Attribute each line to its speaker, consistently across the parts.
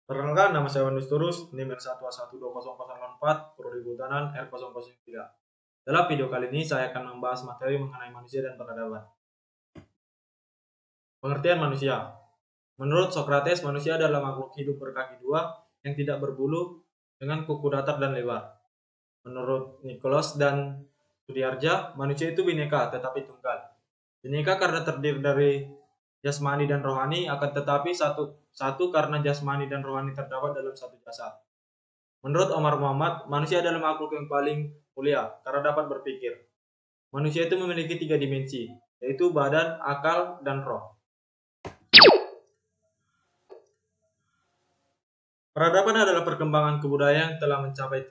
Speaker 1: Perkenalkan, nama saya Wanus Turus, NIM R1A12004, Prodi Kehutanan R003. Dalam video kali ini, saya akan membahas materi mengenai manusia dan peradaban. Pengertian manusia. Menurut Socrates, manusia adalah makhluk hidup berkaki dua yang tidak berbulu dengan kuku datar dan lebar. Menurut Nicholas dan Sudiarja, manusia itu bineka tetapi tunggal. Bineka karena terdiri dari jasmani dan rohani, akan tetapi satu karena jasmani dan rohani terdapat dalam satu jasad. Menurut Omar Muhammad, manusia adalah makhluk yang paling mulia karena dapat berpikir. Manusia itu memiliki 3 dimensi, yaitu badan, akal, dan roh. Peradaban adalah perkembangan kebudayaan yang telah mencapai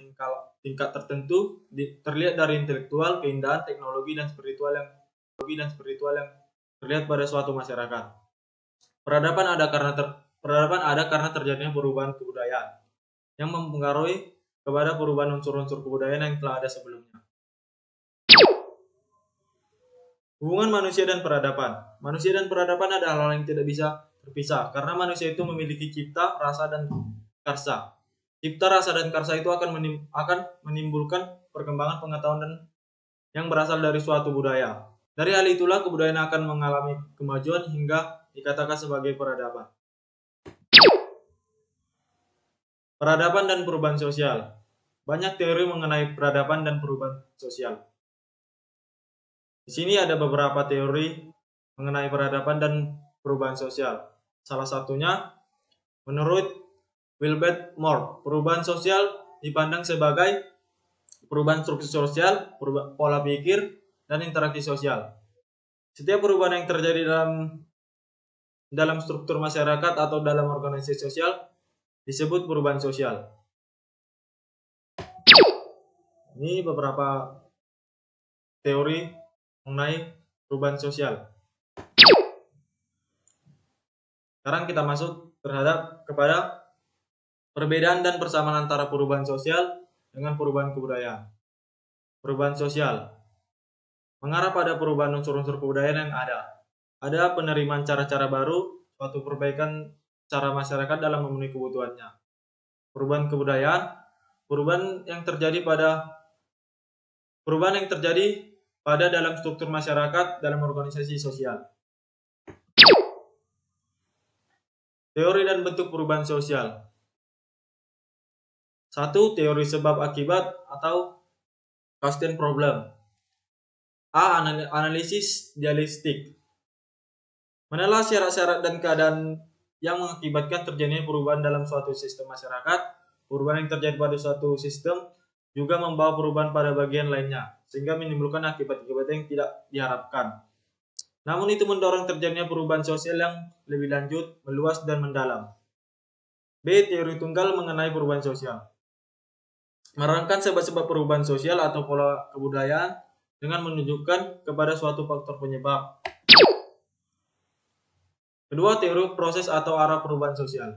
Speaker 1: tingkat tertentu, terlihat dari intelektual, keindahan, teknologi, dan spiritual yang terlihat pada suatu masyarakat. Peradaban ada karena terjadinya perubahan kebudayaan yang mempengaruhi kepada perubahan unsur-unsur kebudayaan yang telah ada sebelumnya. Hubungan manusia dan peradaban. Manusia dan peradaban adalah hal yang tidak bisa terpisah karena manusia itu memiliki cipta, rasa, dan karsa. Cipta, rasa, dan karsa itu akan menimbulkan perkembangan pengetahuan dan yang berasal dari suatu budaya. Dari hal itulah kebudayaan akan mengalami kemajuan hingga dikatakan sebagai peradaban. Peradaban dan perubahan sosial. Banyak teori mengenai peradaban dan perubahan sosial. Di sini ada beberapa teori mengenai peradaban dan perubahan sosial. Salah satunya, menurut Wilbert Moore, perubahan sosial dipandang sebagai perubahan struktur sosial, pola pikir, dan interaksi sosial. Setiap perubahan yang terjadi dalam struktur masyarakat atau dalam organisasi sosial disebut perubahan sosial. Ini beberapa teori mengenai perubahan sosial. Sekarang kita masuk kepada perbedaan dan persamaan antara perubahan sosial dengan perubahan kebudayaan. Perubahan sosial mengarah pada perubahan unsur-unsur kebudayaan yang ada. Ada penerimaan cara-cara baru, suatu perbaikan cara masyarakat dalam memenuhi kebutuhannya. Perubahan kebudayaan, perubahan yang terjadi pada dalam struktur masyarakat dalam organisasi sosial. Teori dan bentuk perubahan sosial. 1. Teori sebab akibat atau cause and problem. A. Analisis dialektik. Menelah syarat-syarat dan keadaan yang mengakibatkan terjadinya perubahan dalam suatu sistem masyarakat. Perubahan yang terjadi pada suatu sistem juga membawa perubahan pada bagian lainnya, sehingga menimbulkan akibat-akibat yang tidak diharapkan. Namun itu mendorong terjadinya perubahan sosial yang lebih lanjut, meluas, dan mendalam. B. Teori tunggal mengenai perubahan sosial. Menerangkan sebab-sebab perubahan sosial atau pola kebudayaan dengan menunjukkan kepada suatu faktor penyebab. Kedua, teori proses atau arah perubahan sosial.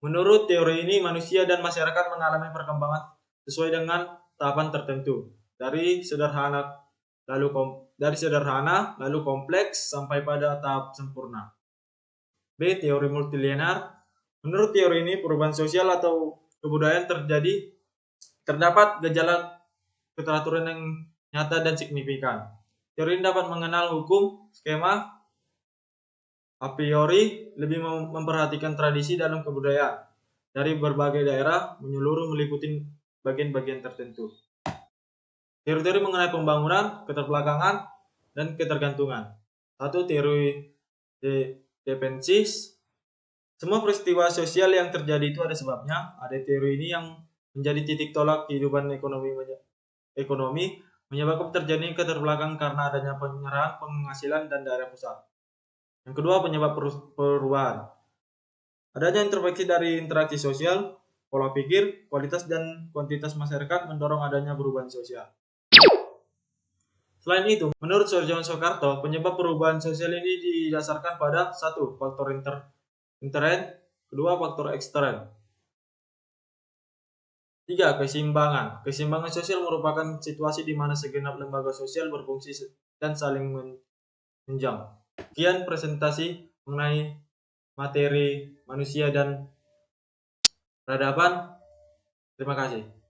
Speaker 1: Menurut teori ini, manusia dan masyarakat mengalami perkembangan sesuai dengan tahapan tertentu, dari sederhana lalu kompleks sampai pada tahap sempurna. B. Teori multilinear. Menurut teori ini, perubahan sosial atau kebudayaan terdapat gejala keteraturan yang nyata dan signifikan. Teori ini dapat mengenal hukum, skema, a priori, lebih memperhatikan tradisi dalam kebudayaan dari berbagai daerah menyeluruh meliputi bagian-bagian tertentu. Teori-teori mengenai pembangunan, keterbelakangan, dan ketergantungan. 1. Teori dependensis. Semua peristiwa sosial yang terjadi itu ada sebabnya. Ada teori ini yang menjadi titik tolak kehidupan ekonomi menyebabkan terjadinya keterbelakangan karena adanya penyerahan penghasilan dan daerah pusat. Yang kedua, penyebab perubahan. Adanya intervensi dari interaksi sosial, pola pikir, kualitas dan kuantitas masyarakat mendorong adanya perubahan sosial. Selain itu, menurut Sir John Soekarto, penyebab perubahan sosial ini didasarkan pada 1. Faktor intern, 2. Faktor ekstern. 3. Keseimbangan. Keseimbangan sosial merupakan situasi di mana segenap lembaga sosial berfungsi dan saling menunjang. Sekian presentasi mengenai materi manusia dan peradaban. Terima kasih.